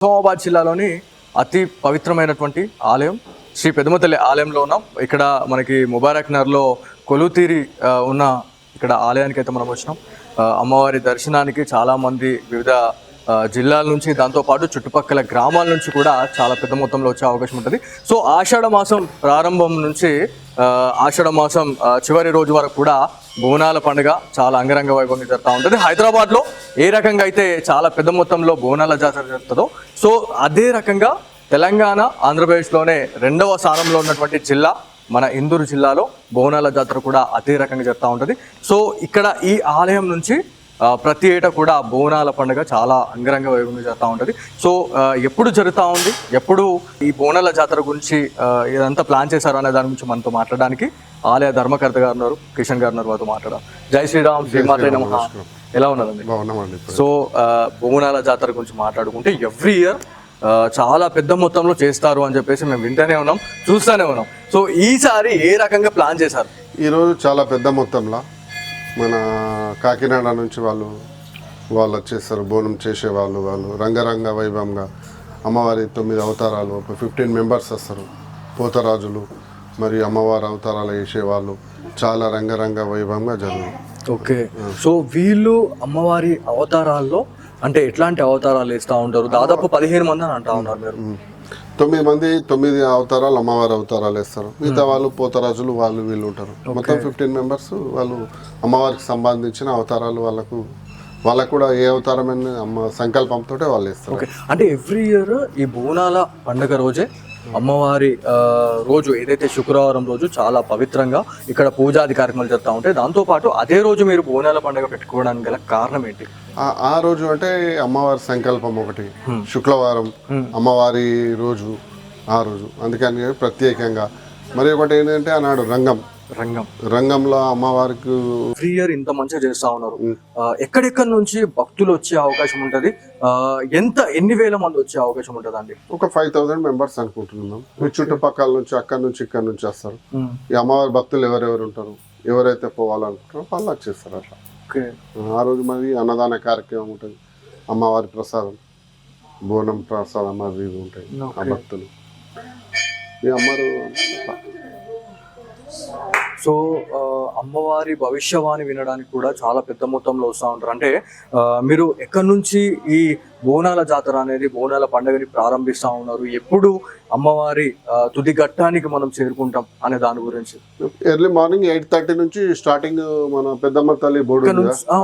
నిజామాబాద్ జిల్లాలోని అతి పవిత్రమైనటువంటి ఆలయం శ్రీ పెద్దమతల్లి ఆలయంలో ఉన్నాం. ఇక్కడ మనకి ముబారక్ నగర్లో కొలువుతీరి ఉన్న ఇక్కడ ఆలయానికి అయితే మనం వచ్చినాం. అమ్మవారి దర్శనానికి చాలామంది వివిధ జిల్లాల నుంచి, దాంతోపాటు చుట్టుపక్కల గ్రామాల నుంచి కూడా చాలా పెద్ద మొత్తంలో వచ్చే అవకాశం ఉంటుంది. సో ఆషాఢ మాసం ప్రారంభం నుంచి ఆషాఢ మాసం చివరి రోజు వరకు కూడా బోనాల పండుగ చాలా అంగరంగ వైభవంగా జరుగుతూ ఉంటుంది. హైదరాబాద్లో ఏ రకంగా అయితే చాలా పెద్ద మొత్తంలో బోనాల జాతర జరుగుతుందో, సో అదే రకంగా తెలంగాణ, ఆంధ్రప్రదేశ్లోనే రెండవ స్థానంలో ఉన్నటువంటి జిల్లా మన ఇందూరు జిల్లాలో బోనాల జాతర కూడా అదే రకంగా జరుగుతూ ఉంటుంది. సో ఇక్కడ ఈ ఆలయం నుంచి ప్రతి ఏటా కూడా బోనాల పండుగ చాలా అంగరంగ వైభవంగా జరుగుతూ ఉంటుంది. సో ఎప్పుడు జరుగుతూ ఉంది, ఎప్పుడు ఈ బోనాల జాతర గురించి ఇదంతా ప్లాన్ చేశారు అనే దాని గురించి మనతో మాట్లాడడానికి ఆలయ ధర్మకర్త గారు ఉన్నారు, కిషన్ గారు ఉన్నారు, వారితో మాట్లాడదాం. జై శ్రీరామ్, శ్రీమాతే నమః. ఎలా ఉన్నారండి? సో బోనాల జాతర గురించి మాట్లాడుకుంటే ఎవ్రీ ఇయర్ చాలా పెద్ద మొత్తంలో చేస్తారు అని చెప్పేసి మేము వింటూనే ఉన్నాం, చూస్తూనే ఉన్నాం. సో ఈసారి ఏ రకంగా ప్లాన్ చేశారు? ఈరోజు చాలా పెద్ద మొత్తంలో మన కాకినాడ నుంచి వాళ్ళు వచ్చేస్తారు. బోనం చేసేవాళ్ళు రంగరంగ వైభవంగా అమ్మవారి 9 అవతారాలు, ఒక 15 మెంబర్స్ వస్తారు. పోతరాజులు మరియు అమ్మవారి అవతారాలు వేసేవాళ్ళు చాలా రంగరంగ వైభవంగా జరుగుతుంది. ఓకే, సో వీళ్ళు అమ్మవారి అవతారాల్లో అంటే ఎట్లాంటి అవతారాలు వేస్తూ ఉంటారు? దాదాపు 15 మంది అని అంటా ఉన్నారు మీరు. 9 మంది 9 అవతారాలు అమ్మవారి అవతారాలు వేస్తారు. మిగతా వాళ్ళు పోతరాజులు వీళ్ళు ఉంటారు. మొత్తం 15 మెంబర్స్ వాళ్ళు అమ్మవారికి సంబంధించిన అవతారాలు వాళ్ళకు కూడా ఏ అవతారమైన అమ్మ సంకల్పంతో వాళ్ళు వేస్తారు. అంటే ఎవ్రీ ఇయర్ ఈ బోనాల పండుగ రోజే అమ్మవారి రోజు ఏదైతే శుక్రవారం రోజు చాలా పవిత్రంగా ఇక్కడ పూజాది కార్యక్రమాలు జరుగుతూ ఉంటాయి. దాంతోపాటు అదే రోజు మీరు బోనాల పండుగ పెట్టుకోవడానికి గల కారణం ఏంటి? ఆ రోజు అంటే అమ్మవారి సంకల్పం ఒకటి, శుక్రవారం అమ్మవారి రోజు, ఆ రోజు అందుకని ప్రత్యేకంగా. మరి ఒకటి ఏంటంటే ఆనాడు రంగంలో అమ్మవారికి ఎవ్రీ ఇయర్ ఇంత మంచిగా చేస్తా ఉన్నారు. ఎక్కడెక్కడి నుంచి భక్తులు వచ్చే అవకాశం ఉంటది? ఎన్ని వేల మంది వచ్చే అవకాశం ఉంటది అండి? ఒక 5000 మెంబర్స్ అనుకుంటున్నాం. ఈ చుట్టుపక్కల నుంచి, అక్కడి నుంచి, ఇక్కడ నుంచి వస్తారు. ఈ అమ్మవారి భక్తులు ఎవరెవరు ఉంటారు, ఎవరైతే పోవాలనుకుంటారో వాళ్ళు వచ్చేస్తారు. అట్లా ఆ రోజు మరి అన్నదాన కార్యక్రమం ఉంటుంది, అమ్మవారి ప్రసాదం, బోనం ప్రసాదం అవి ఉంటాయి. ఆ భక్తులు ఈ అమ్మవారు. సో అమ్మవారి భవిష్యవాణి వినడానికి కూడా చాలా పెద్ద మొత్తంలో వస్తూ ఉంటారు. అంటే మీరు ఎక్కడి నుంచి ఈ బోనాల జాతర అనేది, బోనాల పండుగని ప్రారంభిస్తూ ఉన్నారు? ఎప్పుడు అమ్మవారి తుది ఘట్టానికి మనం చేరుకుంటాం అనే దాని గురించి? ఎర్లీ మార్నింగ్ 8:30 నుంచి స్టార్టింగ్. మన పెద్దమ్మ తల్లి బోర్డు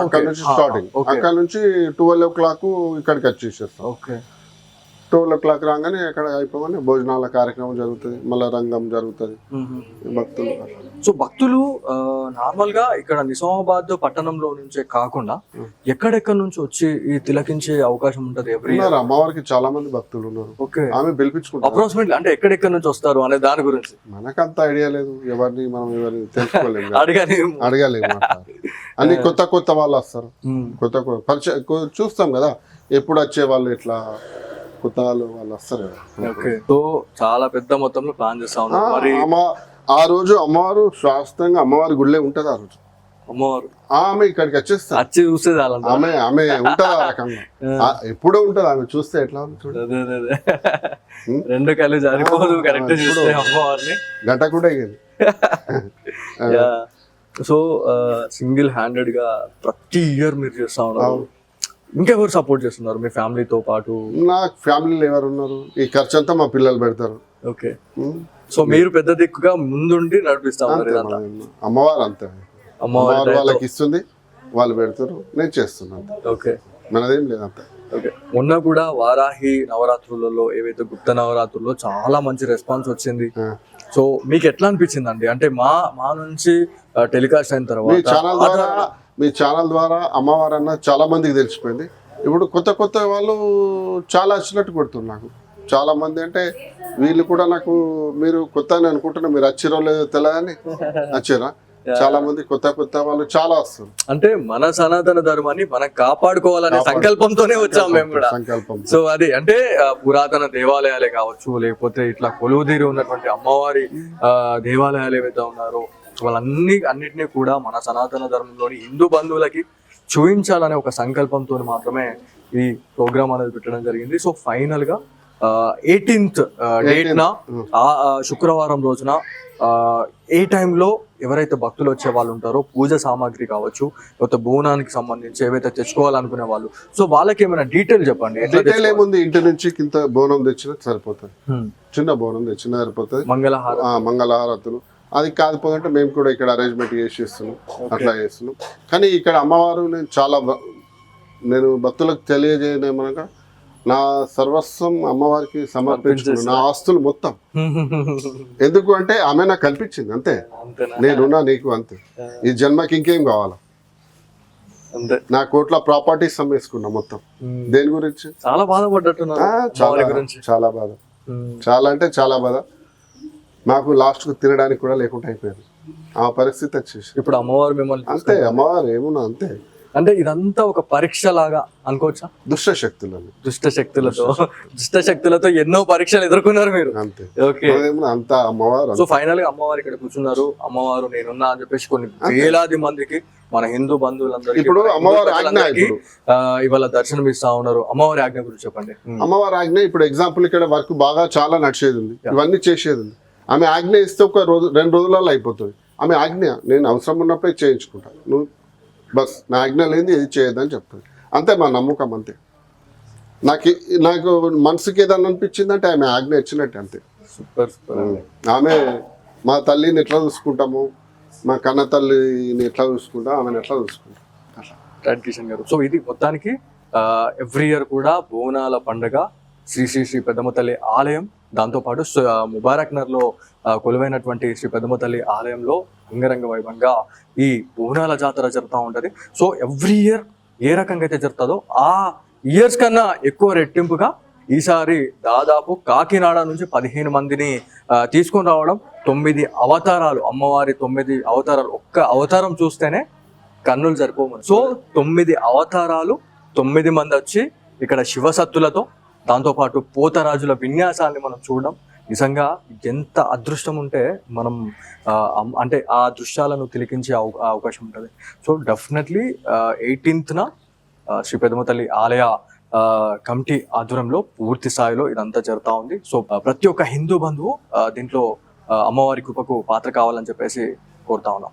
అక్కడ నుంచి స్టార్టింగ్. అక్కడ నుంచి 12 o'clock ఇక్కడికి వచ్చేసేస్తాం. ఓకే, 12 o'clock రాగానే ఎక్కడ అయిపోగానే భోజనాల కార్యక్రమం జరుగుతుంది, మళ్ళీ రంగం జరుగుతుంది. భక్తులు సో భక్తులు నార్మల్ గా ఇక్కడ నిజామాబాద్ పట్టణంలో నుంచే కాకుండా ఎక్కడెక్కడి నుంచి వచ్చి ఈ తిలకించే అవకాశం ఉంటది? అమ్మవారికి చాలా మంది భక్తులు ఉన్నారు. ఆమె పిలిపించుకుంటారు. అప్రాక్సిమేట్లీ అంటే ఎక్కడెక్కడి నుంచి వస్తారు అనే దాని గురించి మనకంత ఐడియా లేదు. ఎవరిని తెలుసుకోలేము, అడగలేము. అన్ని కొత్త వాళ్ళు వస్తారు. కొత్త చూస్తాం కదా, ఎప్పుడు వచ్చే వాళ్ళు ఇట్లా కొత్త వాళ్ళు వస్తారు. సో చాలా పెద్ద మొత్తంలో ప్లాన్ చేస్తా ఉన్నారు. మరి ఆ రోజు అమ్మవారు శాస్త్రంగా అమ్మవారి గుళ్ళే ఉంటది. ఆ రోజు అమ్మవారు ఆమె ఇక్కడికి వచ్చేస్తారు. వచ్చి చూస్తే ఆమె ఉంటది ఆ రకంగా. ఎప్పుడో ఉంటది. ఆమె చూస్తే ఎట్లా చూడండి, 2 కళ్ళు సరిపోదు కరెక్ట్ చూస్తే అమ్మవారిని. గంట కూడా అయ్యేది. సో సింగిల్ హ్యాండెడ్ గా ప్రతి ఇయర్ మీరు చేస్తా ఉన్నారు. ఇంకెవరు సపోర్ట్ చేస్తున్నారు మీ ఫ్యామిలీతో పాటు? నా ఫ్యామిలీలో ఎవరు ఉన్నారు? ఈ ఖర్చు అంతా మా పిల్లలు పెడతారు. ఓకే, సో మీరు పెద్ద దిక్కుగా ముందుండి నడిపిస్తా ఉన్నారు. అమ్మవారు అంతే, అమ్మవారు వాళ్ళకి ఇస్తుంది, వాళ్ళు పెడతారు, నేను చేస్తున్నాను. ఓకే, మనదేం లేదంత. ఓకే, మొన్న కూడా వారాహి నవరాత్రులలో, ఏవైతే గుప్త నవరాత్రుల్లో చాలా మంచి రెస్పాన్స్ వచ్చింది. సో మీకు ఎట్లా అనిపించింది అండి? అంటే మా నుంచి టెలికాస్ట్ అయిన తర్వాత మీ ఛానల్ ద్వారా అమ్మవారు అన్న చాలా మందికి తెలిసిపోయింది. ఇప్పుడు కొత్త వాళ్ళు చాలా వచ్చినట్టు కొడుతున్నారు నాకు. చాలా మంది అంటే వీళ్ళు కూడా నాకు, మీరు కొత్త అని అనుకుంటున్నా, మీరు వచ్చిరో లేదో తెలియని వచ్చారా? చాలా మంది కొత్త వాళ్ళు చాలా వస్తారు. అంటే మన సనాతన ధర్మాన్ని మనం కాపాడుకోవాలనే సంకల్పంతోనే వచ్చాం మేము కూడా. సో అది అంటే పురాతన దేవాలయాలే కావచ్చు, లేకపోతే ఇట్లా కొలువుదీరి ఉన్నటువంటి అమ్మవారి దేవాలయాలు ఏవైతే ఉన్నారో వాళ్ళన్నిటినీ కూడా మన సనాతన ధర్మంలోని హిందూ బంధువులకి చూపించాలనే ఒక సంకల్పంతో మాత్రమే ఈ ప్రోగ్రామ్ అనేది పెట్టడం జరిగింది. సో ఫైనల్ గా 18th డేట్ న శుక్రవారం రోజున ఏ టైంలో ఎవరైతే భక్తులు వచ్చే వాళ్ళు ఉంటారో పూజ సామాగ్రి కావచ్చు, లేకపోతే బోనానికి సంబంధించి ఏవైతే తెచ్చుకోవాలనుకునే వాళ్ళు, సో వాళ్ళకి ఏమైనా డీటెయిల్ చెప్పండి. డీటెయిల్ ఏముంది, ఇంటి నుంచి కింద బోనం తెచ్చినా సరిపోతుంది, చిన్న బోనం తెచ్చినా సరిపోతుంది. మంగళహారతులు అది కాకపోతే మేము కూడా ఇక్కడ అరేంజ్మెంట్ చేసి ఇస్తున్నాం, అట్లా చేస్తున్నాం. కానీ ఇక్కడ అమ్మవారు నేను భక్తులకు తెలియజేయమనగా నా సర్వస్వం అమ్మవారికి సమర్పించుకున్నాను, నా ఆస్తులు మొత్తం. ఎందుకు అంటే ఆమె నాకు కల్పించింది అంతే, నేనున్నా నీకు అంతే, ఈ జన్మకి ఇంకేం కావాలా. నా కోట్ల ప్రాపర్టీస్ అమ్మేసుకున్నా మొత్తం. దేని గురించి చాలా బాధపడ్డట్టున్నా, చాలా బాధ, చాలా అంటే చాలా బాధ. నాకు లాస్ట్ కు తినడానికి కూడా లేకుండా అయిపోయారు, ఆ పరిస్థితి వచ్చేసి. ఇప్పుడు అమ్మవారు మిమ్మల్ని అంతే, అమ్మవారు ఏమున్నా అంతే. అంటే ఇదంతా ఒక పరీక్ష లాగా అనుకోవచ్చా? దుష్ట శక్తులతో ఎన్నో పరీక్షలు ఎదుర్కొన్నారు మీరు. అంతే, ఓకే. అంతా అమ్మవారు. సో ఫైనల్ గా అమ్మవారు ఇక్కడ కూర్చున్నారు, అమ్మవారు నేనున్నా అని చెప్పేసి కొన్ని వేలాది మందికి, మన హిందూ బంధువులందరికీ ఇప్పుడు అమ్మవారి ఆజ్ఞ ఇవాళ దర్శనం ఇస్తా ఉన్నారు. అమ్మవారి ఆజ్ఞ గురించి చెప్పండి. అమ్మవారి ఆజ్ఞ ఇప్పుడు ఎగ్జాంపుల్ ఇక్కడ వర్క్ బాగా చాలా నడిచేది ఉంది, ఇవన్నీ చేసేది ఉంది. ఆమె ఆజ్ఞ ఇస్తే ఒక రోజు 2 రోజులలో అయిపోతుంది. ఆమె ఆజ్ఞ నేను అవసరం ఉన్నప్పుడే చేయించుకుంటాను, నువ్వు బస్ నా ఆజ్ఞ లేని ఇది చేయొద్దని చెప్తుంది. అంతే మా నమ్మకం, అంతే. నాకు మనసుకి ఏదన్నా అనిపించిందంటే ఆమె ఆజ్ఞ ఇచ్చినట్టే, అంతే. సూపర్. ఆమె మా తల్లిని ఎట్లా చూసుకుంటాము, మా కన్న తల్లిని ఎట్లా చూసుకుంటాం, ఆమెను ఎట్లా చూసుకుంటాం అట్లా. కిషన్ గారు, సో ఇది మొత్తానికి ఎవ్రీ ఇయర్ కూడా బోనాల పండుగ శ్రీ పెద్దమ్మ తల్లి ఆలయం, దాంతోపాటు ముబారక్ నగర్లో కొలువైనటువంటి శ్రీ పెద్దమ్మ తల్లి ఆలయంలో అంగరంగ వైభవంగా ఈ బోనాల జాతర జరుగుతూ ఉంటుంది. సో ఎవ్రీ ఇయర్ ఏ రకంగా అయితే జరుగుతుందో ఆ ఇయర్స్ కన్నా ఎక్కువ రెట్టింపుగా ఈసారి దాదాపు కాకినాడ నుంచి 15 మందిని తీసుకొని రావడం, 9 అవతారాలు, అమ్మవారి 9 అవతారాలు. ఒక్క అవతారం చూస్తేనే కన్నులు సరిపోము. సో 9 అవతారాలు, 9 మంది వచ్చి ఇక్కడ శివసత్తులతో, దాంతోపాటు పోతరాజుల విన్యాసాన్ని మనం చూడడం నిజంగా ఎంత అదృష్టం ఉంటే మనం అంటే ఆ దృశ్యాలను తిలకించే అవకాశం ఉంటుంది. సో డెఫినెట్లీ 18th శ్రీ పెద్దమ్మ తల్లి ఆలయ కమిటీ ఆధ్వర్యంలో పూర్తి స్థాయిలో ఇదంతా జరుగుతూ ఉంది. సో ప్రతి ఒక్క హిందూ బంధువు దీంట్లో అమ్మవారి కృపకు పాత్ర కావాలని చెప్పేసి కోరుతా ఉన్నాం.